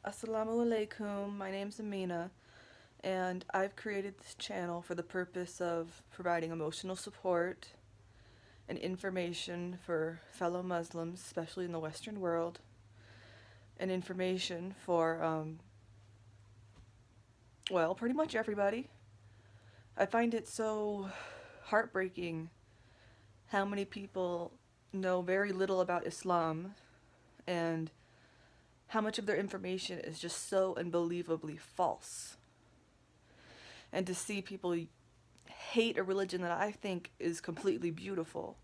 Assalamu alaikum, my name's Amina, and I've created this channel for the purpose of providing emotional support and information for fellow Muslims, especially in the Western world, and information for, pretty much everybody. I find it so heartbreaking how many people know very little about Islam and how much of their information is just so unbelievably false. And to see people hate a religion that I think is completely beautiful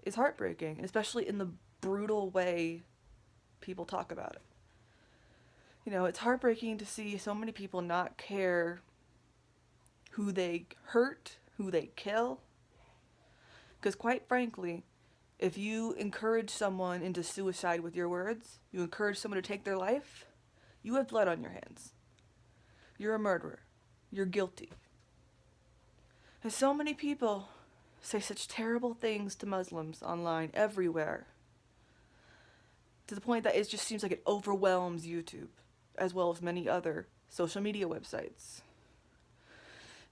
is heartbreaking, especially in the brutal way people talk about it. You know, it's heartbreaking to see so many people not care who they hurt, who they kill. Because quite frankly, if you encourage someone into suicide with your words, you encourage someone to take their life, you have blood on your hands. You're a murderer. You're guilty. And so many people say such terrible things to Muslims online everywhere, to the point that it just seems like it overwhelms YouTube, as well as many other social media websites.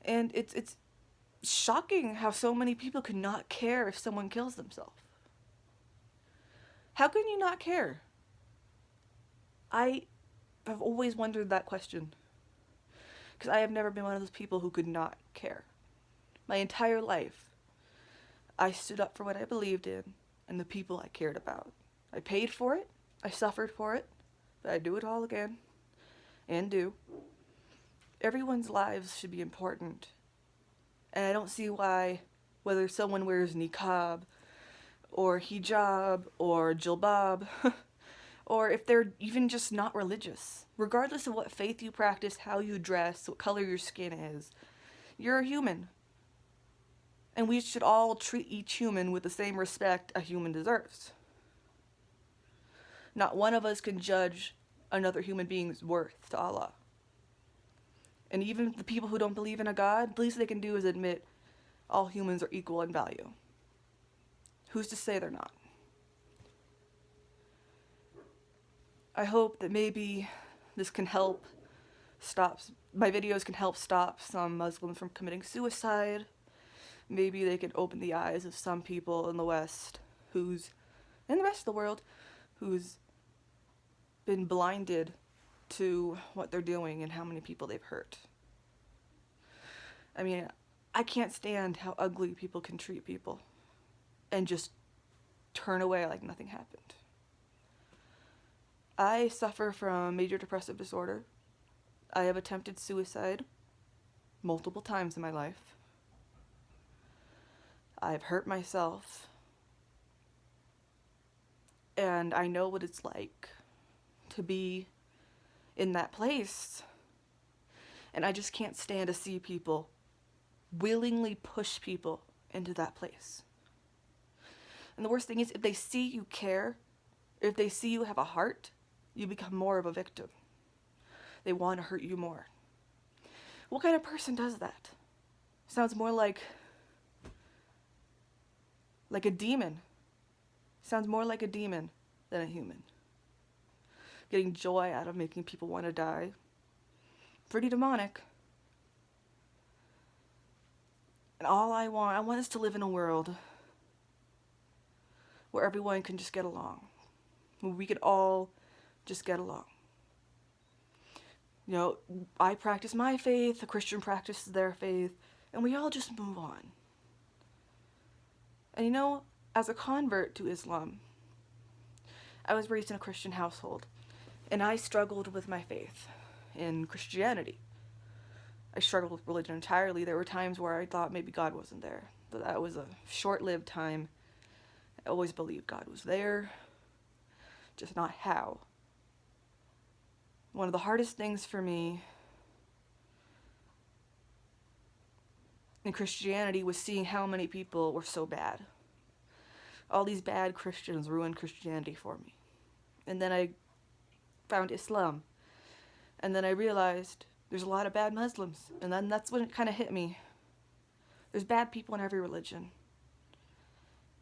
And it's shocking how so many people could not care if someone kills themselves. How can you not care? I have always wondered that question, because I have never been one of those people who could not care. My entire life, I stood up for what I believed in and the people I cared about. I paid for it, I suffered for it, but I'd do it all again, and do. Everyone's lives should be important, and I don't see why, whether someone wears niqab, or hijab, or jilbab, or if they're even just not religious, regardless of what faith you practice, how you dress, what color your skin is, you're a human. And we should all treat each human with the same respect a human deserves. Not one of us can judge another human being's worth to Allah. And even the people who don't believe in a God, the least they can do is admit all humans are equal in value. Who's to say they're not? I hope that maybe this can help my videos can help stop some Muslims from committing suicide. Maybe they can open the eyes of some people in the West and the rest of the world, who's been blinded to what they're doing and how many people they've hurt. I mean, I can't stand how ugly people can treat people and just turn away like nothing happened. I suffer from major depressive disorder. I have attempted suicide multiple times in my life. I've hurt myself. And I know what it's like to be in that place. And I just can't stand to see people willingly push people into that place. And the worst thing is, if they see you care, if they see you have a heart, you become more of a victim. They want to hurt you more. What kind of person does that? Sounds more like a demon. Sounds more like a demon than a human. Getting joy out of making people want to die. Pretty demonic. And all I want us to live in a world where everyone can just get along. Where we could all just get along. You know, I practice my faith, a Christian practices their faith, and we all just move on. And you know, as a convert to Islam, I was raised in a Christian household, and I struggled with my faith in Christianity. I struggled with religion entirely. There were times where I thought maybe God wasn't there, but that was a short-lived time. I always believed God was there, just not how. One of the hardest things for me in Christianity was seeing how many people were so bad. All these bad Christians ruined Christianity for me. And then I found Islam. And then I realized there's a lot of bad Muslims. And then that's when it kind of hit me. There's bad people in every religion.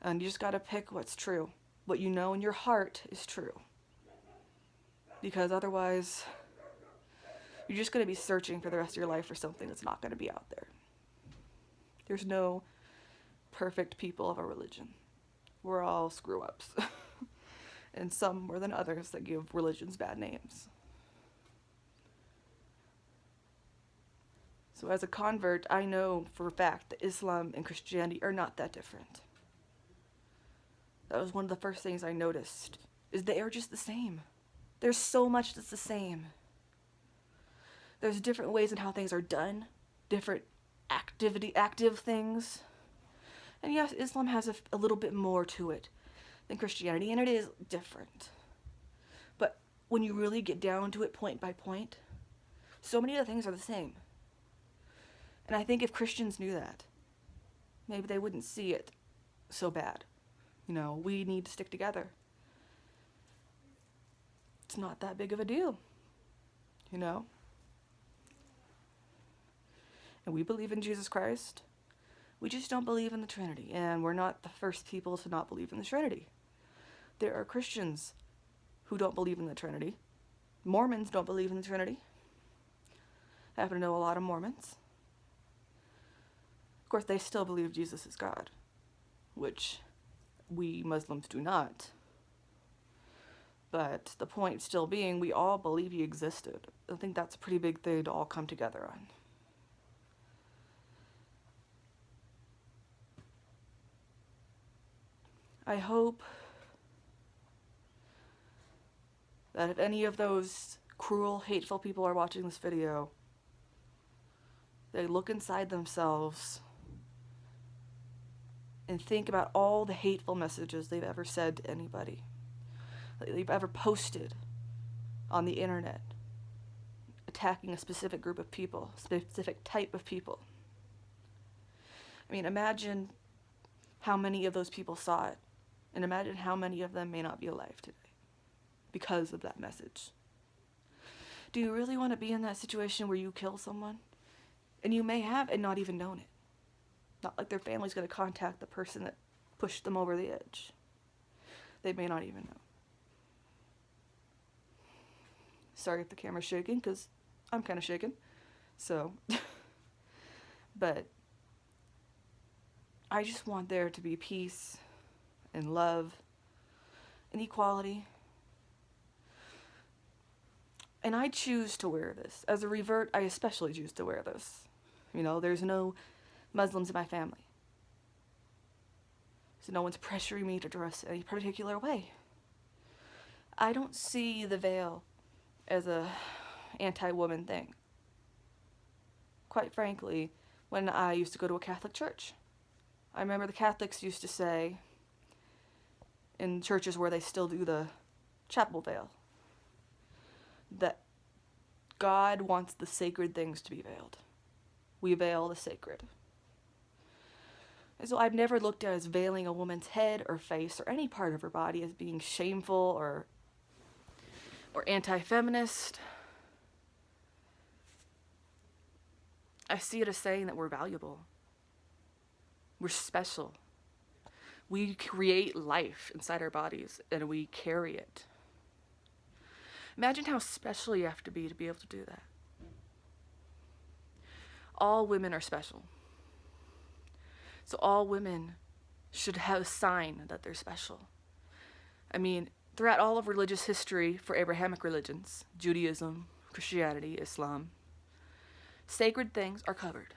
And you just gotta pick what's true. What you know in your heart is true. because otherwise you're just going to be searching for the rest of your life for something that's not going to be out there. There's no perfect people of a religion. We're all screw-ups. And some more than others that give religions bad names. So as a convert, I know for a fact that Islam and Christianity are not that different. That was one of the first things I noticed, is they are just the same. There's so much that's the same. There's different ways in how things are done, different active things. And yes, Islam has a little bit more to it than Christianity, and it is different. But when you really get down to it point by point, so many of the things are the same. And I think if Christians knew that, maybe they wouldn't see it so bad. You know, we need to stick together. It's not that big of a deal, you know? And we believe in Jesus Christ. We just don't believe in the Trinity, and we're not the first people to not believe in the Trinity. There are Christians who don't believe in the Trinity. Mormons don't believe in the Trinity. I happen to know a lot of Mormons. Of course, they still believe Jesus is God, which we Muslims do not. But the point still being, we all believe he existed. I think that's a pretty big thing to all come together on. I hope that if any of those cruel, hateful people are watching this video, they look inside themselves and think about all the hateful messages they've ever said to anybody, that they've ever posted on the internet, attacking a specific group of people, specific type of people. I mean, imagine how many of those people saw it, and imagine how many of them may not be alive today because of that message. Do you really want to be in that situation where you kill someone? And you may have and not even known it. Not like their family's going to contact the person that pushed them over the edge. They may not even know. Sorry if the camera's shaking, because I'm kind of shaking. So, but I just want there to be peace and love and equality. And I choose to wear this. As a revert, I especially choose to wear this. You know, there's no Muslims in my family. So no one's pressuring me to dress any particular way. I don't see the veil as a anti-woman thing. Quite frankly, when I used to go to a Catholic church, I remember the Catholics used to say, in churches where they still do the chapel veil, that God wants the sacred things to be veiled. We veil the sacred. And so I've never looked at as veiling a woman's head or face or any part of her body as being shameful or anti-feminist. I see it as saying that we're valuable. We're special. We create life inside our bodies and we carry it. Imagine how special you have to be able to do that. All women are special. So all women should have a sign that they're special. I mean, throughout all of religious history for Abrahamic religions, Judaism, Christianity, Islam, sacred things are covered.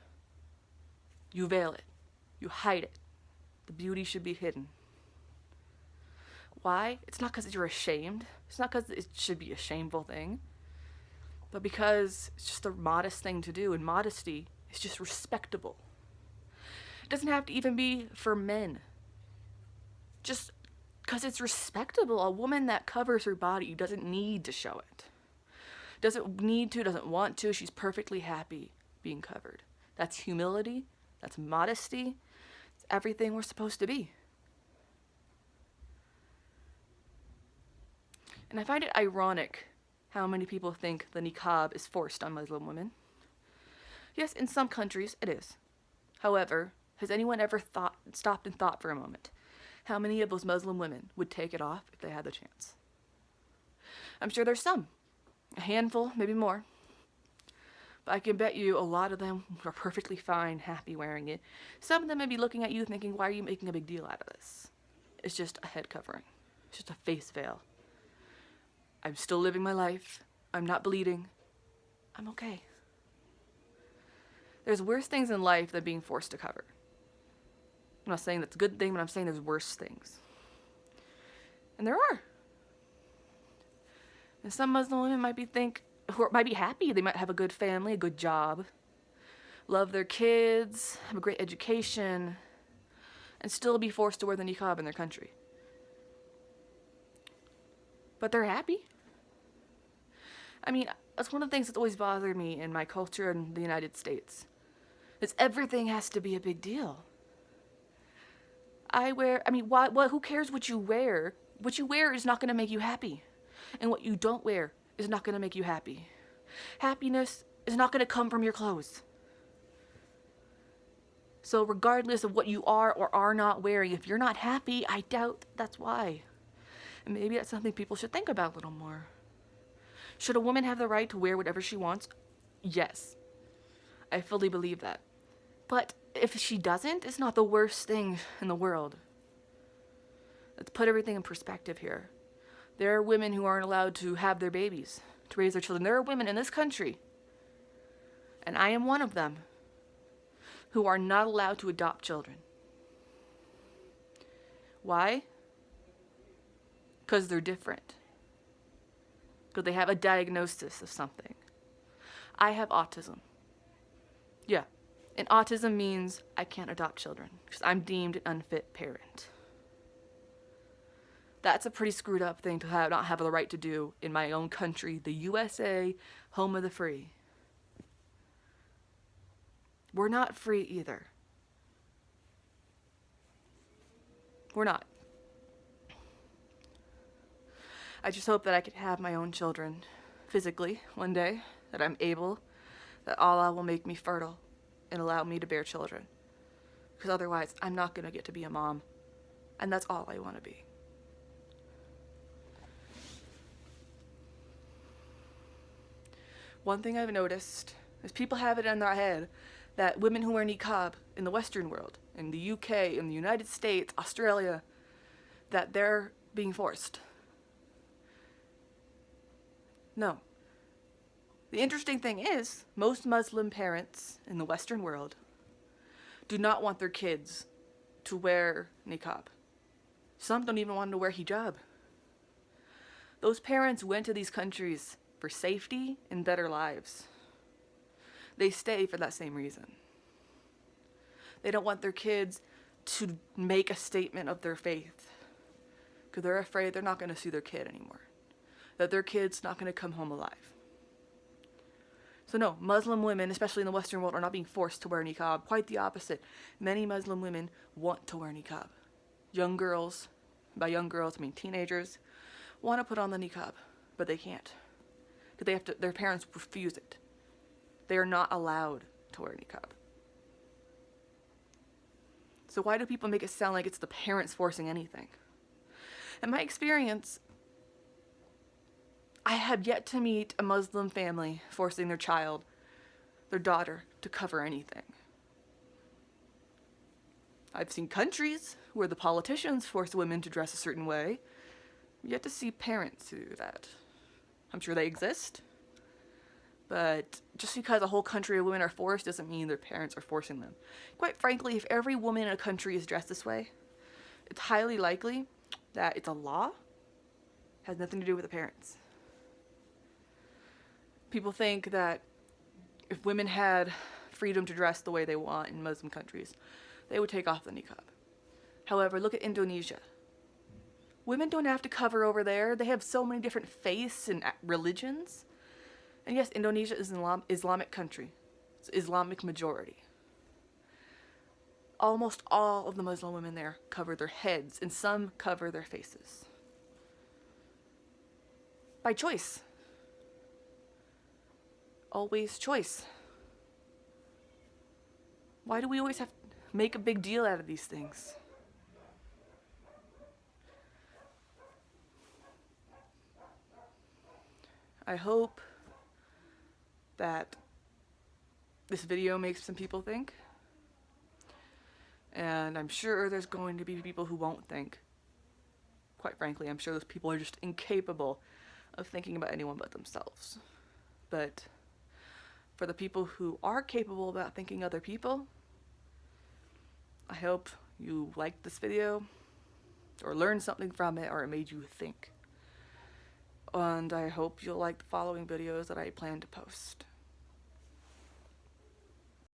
You veil it. You hide it. The beauty should be hidden. Why? It's not because you're ashamed. It's not because it should be a shameful thing. But because it's just a modest thing to do, and modesty is just respectable. It doesn't have to even be for men. Just because it's respectable. A woman that covers her body doesn't need to show it. Doesn't need to, doesn't want to. She's perfectly happy being covered. That's humility. That's modesty. It's everything we're supposed to be. And I find it ironic how many people think the niqab is forced on Muslim women. Yes, in some countries it is. However, has anyone ever stopped and thought for a moment how many of those Muslim women would take it off if they had the chance? I'm sure there's some. A handful, maybe more. But I can bet you a lot of them are perfectly fine, happy wearing it. Some of them may be looking at you thinking, why are you making a big deal out of this? It's just a head covering. It's just a face veil. I'm still living my life. I'm not bleeding. I'm okay. There's worse things in life than being forced to cover. I'm not saying that's a good thing, but I'm saying there's worse things. And there are. And some Muslim women might be happy. They might have a good family, a good job, love their kids, have a great education, and still be forced to wear the niqab in their country. But they're happy. I mean, that's one of the things that's always bothered me in my culture in the United States. Is everything has to be a big deal. Who cares what you wear? What you wear is not going to make you happy. And what you don't wear is not going to make you happy. Happiness is not going to come from your clothes. So regardless of what you are or are not wearing, if you're not happy, I doubt that's why. And maybe that's something people should think about a little more. Should a woman have the right to wear whatever she wants? Yes. I fully believe that. But if she doesn't, it's not the worst thing in the world. Let's put everything in perspective here. There are women who aren't allowed to have their babies, to raise their children. There are women in this country, and I am one of them, who are not allowed to adopt children. Why? Because they're different. Because they have a diagnosis of something. I have autism. Yeah. And autism means I can't adopt children because I'm deemed an unfit parent. That's a pretty screwed up thing to not have the right to do in my own country, the USA, home of the free. We're not free either. We're not. I just hope that I could have my own children physically one day, that I'm able, that Allah will make me fertile and allow me to bear children. Because otherwise, I'm not going to get to be a mom. And that's all I want to be. One thing I've noticed is people have it in their head that women who wear niqab in the Western world, in the UK, in the United States, Australia, that they're being forced. No. The interesting thing is, most Muslim parents in the Western world do not want their kids to wear niqab. Some don't even want them to wear hijab. Those parents went to these countries for safety and better lives. They stay for that same reason. They don't want their kids to make a statement of their faith because they're afraid they're not going to see their kid anymore, that their kid's not going to come home alive. So no, Muslim women, especially in the Western world, are not being forced to wear niqab. Quite the opposite. Many Muslim women want to wear niqab. Young girls, by young girls I mean teenagers, want to put on the niqab, but they can't. Because their parents refuse it. They are not allowed to wear niqab. So why do people make it sound like it's the parents forcing anything? In my experience, I have yet to meet a Muslim family forcing their child, their daughter, to cover anything. I've seen countries where the politicians force women to dress a certain way. I've yet to see parents who do that. I'm sure they exist. But just because a whole country of women are forced doesn't mean their parents are forcing them. Quite frankly, if every woman in a country is dressed this way, it's highly likely that it's a law, has nothing to do with the parents. People think that if women had freedom to dress the way they want in Muslim countries, they would take off the niqab. However, look at Indonesia. Women don't have to cover over there. They have so many different faiths and religions. And yes, Indonesia is an Islamic country. It's Islamic majority. Almost all of the Muslim women there cover their heads, and some cover their faces. By choice. Always choice. Why do we always have to make a big deal out of these things? I hope that this video makes some people think. And I'm sure there's going to be people who won't think. Quite frankly, I'm sure those people are just incapable of thinking about anyone but themselves. But for the people who are capable about thinking other people, I hope you liked this video, or learned something from it, or it made you think. And I hope you'll like the following videos that I plan to post.